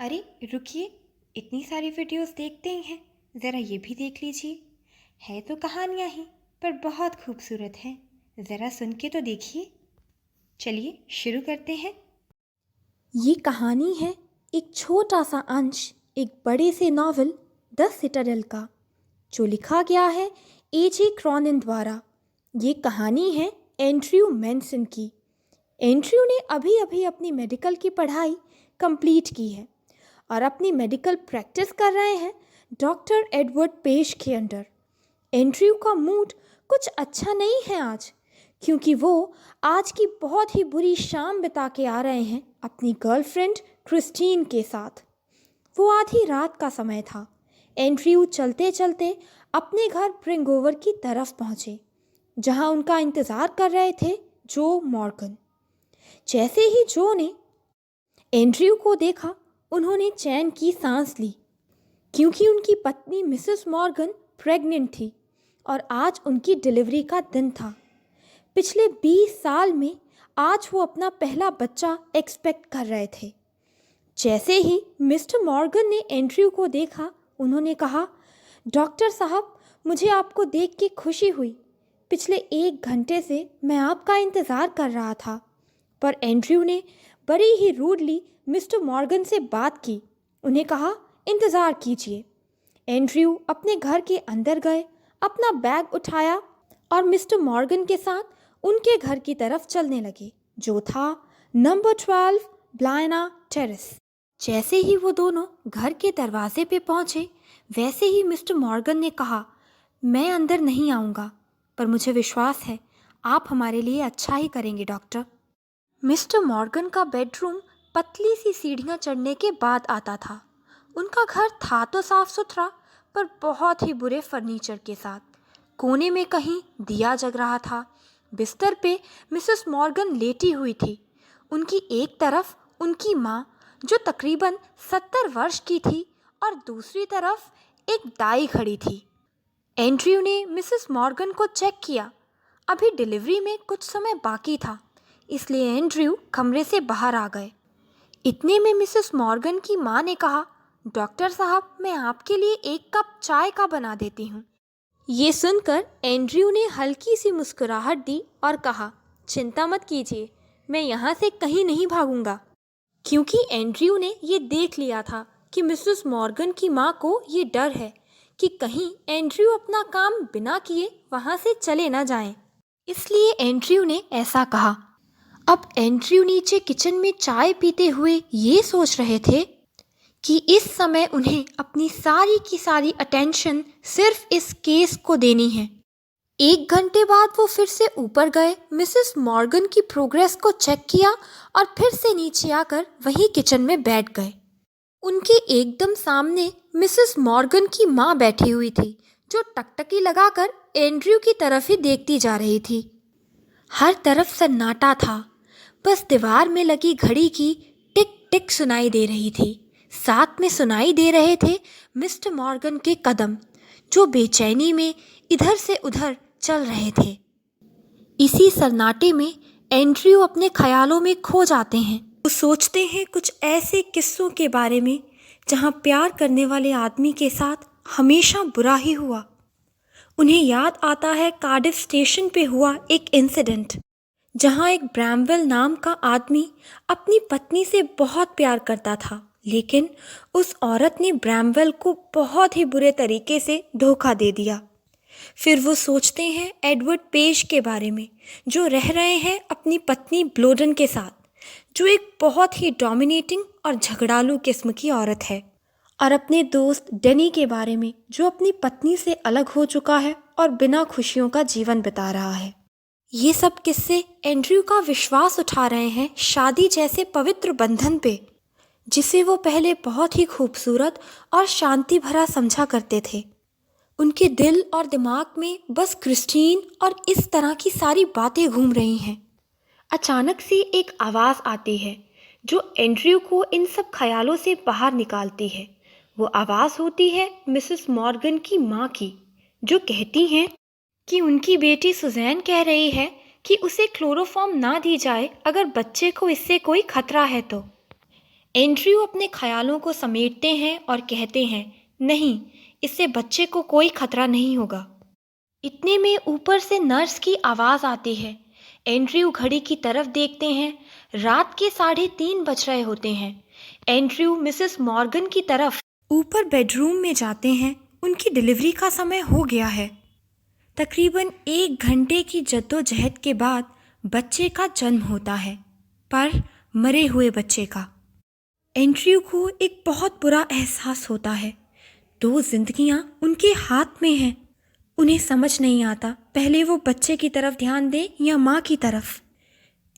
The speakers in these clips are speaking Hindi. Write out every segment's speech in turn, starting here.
अरे रुकिए, इतनी सारी वीडियोस देखते ही हैं, ज़रा ये भी देख लीजिए। है तो कहानियाँ ही, पर बहुत खूबसूरत हैं। ज़रा सुन के तो देखिए। चलिए शुरू करते हैं। ये कहानी है एक छोटा सा अंश एक बड़े से नॉवल द सिटाडेल का, जो लिखा गया है ए.जे. क्रॉनिन द्वारा। ये कहानी है एंड्रयू मैनसन की। एंड्रयू ने अभी अभी अपनी मेडिकल की पढ़ाई कंप्लीट की है और अपनी मेडिकल प्रैक्टिस कर रहे हैं डॉक्टर एडवर्ड पेज के अंडर। एंड्रयू का मूड कुछ अच्छा नहीं है आज, क्योंकि वो आज की बहुत ही बुरी शाम बिता के आ रहे हैं अपनी गर्लफ्रेंड क्रिस्टीन के साथ। वो आधी रात का समय था। एंड्रयू चलते चलते अपने घर ब्रिंगओवर की तरफ पहुंचे, जहां उनका इंतज़ार कर रहे थे जो मॉर्गन। जैसे ही जो ने एंड्रयू को देखा, उन्होंने चैन की सांस ली, क्योंकि उनकी पत्नी मिसेस मॉर्गन प्रेग्नेंट थी और आज उनकी डिलीवरी का दिन था। पिछले 20 साल में आज वो अपना पहला बच्चा एक्सपेक्ट कर रहे थे। जैसे ही मिस्टर मॉर्गन ने एंड्रयू को देखा, उन्होंने कहा, डॉक्टर साहब, मुझे आपको देख के खुशी हुई। पिछले 1 घंटे से मैं आपका इंतज़ार कर रहा था। पर एंड्रयू ने बड़ी ही रूडली मिस्टर मॉर्गन से बात की। उन्हें कहा, इंतज़ार कीजिए। एंड्रयू अपने घर के अंदर गए, अपना बैग उठाया और मिस्टर मॉर्गन के साथ उनके घर की तरफ चलने लगे, जो था नंबर 12 ब्लायना टेरेस। जैसे ही वो दोनों घर के दरवाजे पे पहुंचे, वैसे ही मिस्टर मॉर्गन ने कहा, मैं अंदर नहीं आऊँगा, पर मुझे विश्वास है आप हमारे लिए अच्छा ही करेंगे डॉक्टर। मिस्टर मॉर्गन का बेडरूम पतली सी सीढ़ियाँ चढ़ने के बाद आता था। उनका घर था तो साफ सुथरा, पर बहुत ही बुरे फर्नीचर के साथ। कोने में कहीं दिया जग रहा था। बिस्तर पे मिसेस मॉर्गन लेटी हुई थी। उनकी एक तरफ उनकी माँ, जो तकरीबन 70 वर्ष की थी, और दूसरी तरफ एक दाई खड़ी थी। एंड्रयू ने मिसेस मॉर्गन को चेक किया। अभी डिलीवरी में कुछ समय बाकी था, इसलिए एंड्रयू कमरे से बाहर आ गए। इतने में मिसेस मॉर्गन की माँ ने कहा, डॉक्टर साहब, मैं आपके लिए 1 कप चाय का बना देती हूँ। ये सुनकर एंड्रयू ने हल्की सी मुस्कुराहट दी और कहा, चिंता मत कीजिए, मैं यहाँ से कहीं नहीं भागूंगा। क्योंकि एंड्रयू ने ये देख लिया था कि मिसेस मॉर्गन की माँ को ये डर है कि कहीं एंड्रयू अपना काम बिना किए वहाँ से चले ना जाएं। इसलिए एंड्रयू ने ऐसा कहा। अब एंड्रयू नीचे किचन में चाय पीते हुए ये सोच रहे थे कि इस समय उन्हें अपनी सारी की सारी अटेंशन सिर्फ इस केस को देनी है। 1 घंटे बाद वो फिर से ऊपर गए, मिसेस मॉर्गन की प्रोग्रेस को चेक किया और फिर से नीचे आकर वहीं किचन में बैठ गए। उनके एकदम सामने मिसेस मॉर्गन की माँ बैठी हुई थी, जो टकटकी लगाकर एंड्रयू की तरफ ही देखती जा रही थी। हर तरफ सन्नाटा था, बस दीवार में लगी घड़ी की टिक टिक सुनाई दे रही थी। साथ में सुनाई दे रहे थे मिस्टर मॉर्गन के कदम, जो बेचैनी में इधर से उधर चल रहे थे। इसी सन्नाटे में एंड्रयू अपने ख्यालों में खो जाते हैं। वो सोचते हैं कुछ ऐसे किस्सों के बारे में जहाँ प्यार करने वाले आदमी के साथ हमेशा बुरा ही हुआ। उन्हें याद आता है कार्डिफ स्टेशन पे हुआ एक इंसिडेंट, जहाँ एक ब्रैमवेल नाम का आदमी अपनी पत्नी से बहुत प्यार करता था, लेकिन उस औरत ने ब्रैमवेल को बहुत ही बुरे तरीके से धोखा दे दिया। फिर वो सोचते हैं एडवर्ड पेज के बारे में, जो रह रहे हैं अपनी पत्नी ब्लोडन के साथ, जो एक बहुत ही डोमिनेटिंग और झगड़ालू किस्म की औरत है, और अपने दोस्त डेनी के बारे में, जो अपनी पत्नी से अलग हो चुका है और बिना खुशियों का जीवन बिता रहा है। ये सब किस्से एंड्रयू का विश्वास उठा रहे हैं शादी जैसे पवित्र बंधन पे, जिसे वो पहले बहुत ही खूबसूरत और शांति भरा समझा करते थे। उनके दिल और दिमाग में बस क्रिस्टीन और इस तरह की सारी बातें घूम रही हैं। अचानक से एक आवाज़ आती है, जो एंड्रयू को इन सब ख्यालों से बाहर निकालती है। वो आवाज़ होती है मिसेस मॉर्गन की माँ की, जो कहती हैं कि उनकी बेटी सुजैन कह रही है कि उसे क्लोरोफॉर्म ना दी जाए अगर बच्चे को इससे कोई खतरा है तो। एंड्रयू अपने ख्यालों को समेटते हैं और कहते हैं, नहीं, इससे बच्चे को कोई खतरा नहीं होगा। इतने में ऊपर से नर्स की आवाज़ आती है। एंड्रयू घड़ी की तरफ देखते हैं। रात के 3:30 बज रहे होते हैं। एंड्रयू मिसेस मॉर्गन की तरफ ऊपर बेडरूम में जाते हैं। उनकी डिलीवरी का समय हो गया है। तकरीबन 1 घंटे की जद्दोजहद के बाद बच्चे का जन्म होता है, पर मरे हुए बच्चे का। एंड्रयू को एक बहुत बुरा एहसास होता है। 2 जिंदगियां उनके हाथ में हैं। उन्हें समझ नहीं आता पहले वो बच्चे की तरफ ध्यान दें या माँ की तरफ।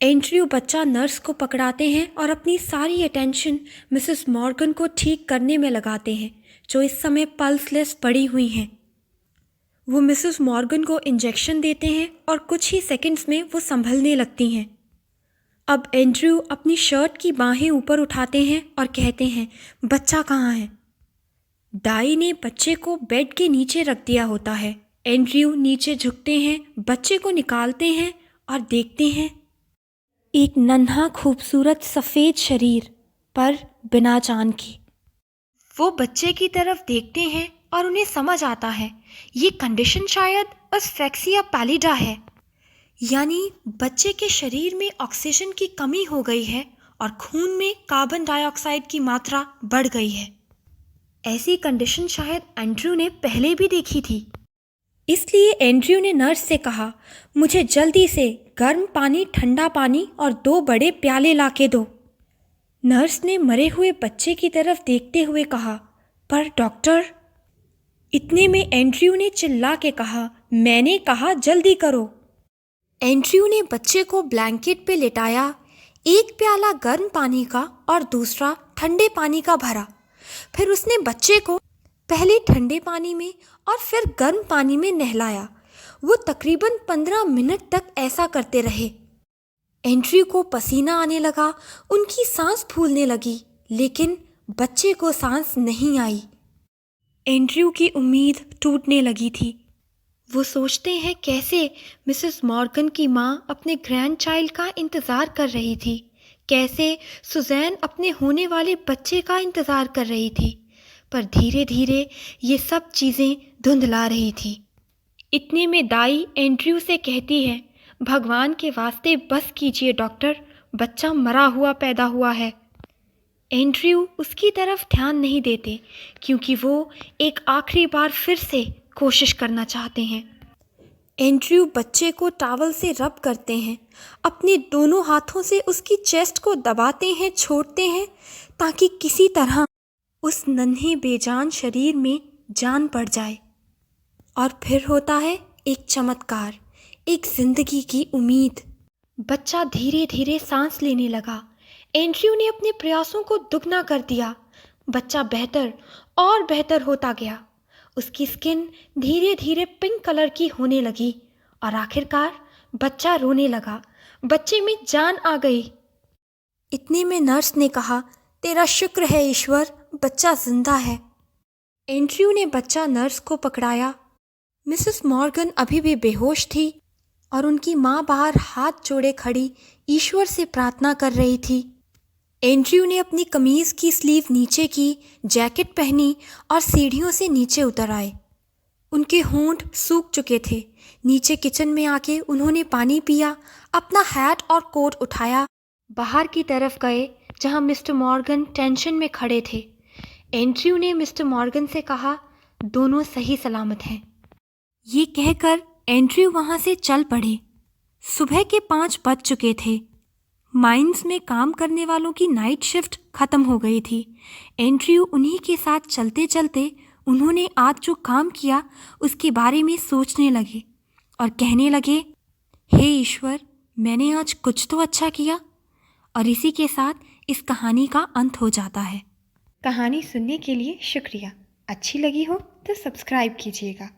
एंड्रयू बच्चा नर्स को पकड़ाते हैं और अपनी सारी अटेंशन मिसेस मॉर्गन को ठीक करने में लगाते हैं, जो इस समय पल्सलेस पड़ी हुई हैं। वो मिसेस मॉर्गन को इंजेक्शन देते हैं और कुछ ही सेकंड्स में वो संभलने लगती हैं। अब एंड्रयू अपनी शर्ट की बाहें ऊपर उठाते हैं और कहते हैं, बच्चा कहाँ है? दाई ने बच्चे को बेड के नीचे रख दिया होता है। एंड्रयू नीचे झुकते हैं, बच्चे को निकालते हैं और देखते हैं एक नन्हा खूबसूरत सफ़ेद शरीर, पर बिना जान की। वो बच्चे की तरफ देखते हैं और उन्हें समझ आता है ये कंडीशन शायद अस्फेक्सिया पैलिडा है, यानी बच्चे के शरीर में ऑक्सीजन की कमी हो गई है और खून में कार्बन डाइऑक्साइड की मात्रा बढ़ गई है। ऐसी कंडीशन शायद एंड्रयू ने पहले भी देखी थी। इसलिए एंड्रयू ने नर्स से कहा, मुझे जल्दी से गर्म पानी, ठंडा पानी और 2 बड़े प्याले लाके दो। नर्स ने मरे हुए बच्चे की तरफ देखते हुए कहा, पर डॉक्टर। इतने में एंड्रयू ने चिल्ला के कहा, मैंने कहा जल्दी करो। एंड्रयू ने बच्चे को ब्लैंकेट पे लिटाया, एक प्याला गर्म पानी का और दूसरा ठंडे पानी का भरा। फिर उसने बच्चे को पहले ठंडे पानी में और फिर गर्म पानी में नहलाया। वो तकरीबन 15 मिनट तक ऐसा करते रहे। एंड्रयू को पसीना आने लगा, उनकी सांस फूलने लगी, लेकिन बच्चे को सांस नहीं आई। एंड्रयू की उम्मीद टूटने लगी थी। वो सोचते हैं कैसे मिसेस मॉर्गन की माँ अपने ग्रैंड चाइल्ड का इंतज़ार कर रही थी, कैसे सुजैन अपने होने वाले बच्चे का इंतज़ार कर रही थी, पर धीरे धीरे ये सब चीज़ें धुंधला रही थी। इतने में दाई एंड्रयू से कहती है, भगवान के वास्ते बस कीजिए डॉक्टर, बच्चा मरा हुआ पैदा हुआ है। एंड्रयू उसकी तरफ ध्यान नहीं देते क्योंकि वो एक आखिरी बार फिर से कोशिश करना चाहते हैं। एंड्रयू बच्चे को टॉवल से रब करते हैं, अपने दोनों हाथों से उसकी चेस्ट को दबाते हैं, छोड़ते हैं, ताकि किसी तरह उस नन्हे बेजान शरीर में जान पड़ जाए। और फिर होता है एक चमत्कार, एक जिंदगी की उम्मीद। बच्चा धीरे धीरे सांस लेने लगा। एंड्रयू ने अपने प्रयासों को दुगना कर दिया। बच्चा बेहतर और बेहतर होता गया। उसकी स्किन धीरे धीरे पिंक कलर की होने लगी और आखिरकार बच्चा रोने लगा। बच्चे में जान आ गई। इतने में नर्स ने कहा, तेरा शुक्र है ईश्वर, बच्चा जिंदा है। एंड्रयू ने बच्चा नर्स को पकड़ाया। मिसेस मॉर्गन अभी भी बेहोश थी और उनकी माँ बाहर हाथ जोड़े खड़ी ईश्वर से प्रार्थना कर रही थी। एंड्रयू ने अपनी कमीज़ की स्लीव नीचे की, जैकेट पहनी और सीढ़ियों से नीचे उतर आए। उनके होंठ सूख चुके थे। नीचे किचन में आके उन्होंने पानी पिया, अपना हैट और कोट उठाया, बाहर की तरफ गए जहाँ मिस्टर मॉर्गन टेंशन में खड़े थे। एंड्रयू ने मिस्टर मॉर्गन से कहा, दोनों सही सलामत हैं। ये कहकर एंड्रयू वहाँ से चल पड़े। सुबह के 5 बज चुके थे। माइंस में काम करने वालों की नाइट शिफ्ट ख़त्म हो गई थी। एंड्रयू उन्हीं के साथ चलते चलते उन्होंने आज जो काम किया उसके बारे में सोचने लगे और कहने लगे, हे ईश्वर, मैंने आज कुछ तो अच्छा किया। और इसी के साथ इस कहानी का अंत हो जाता है। कहानी सुनने के लिए शुक्रिया। अच्छी लगी हो तो सब्सक्राइब कीजिएगा।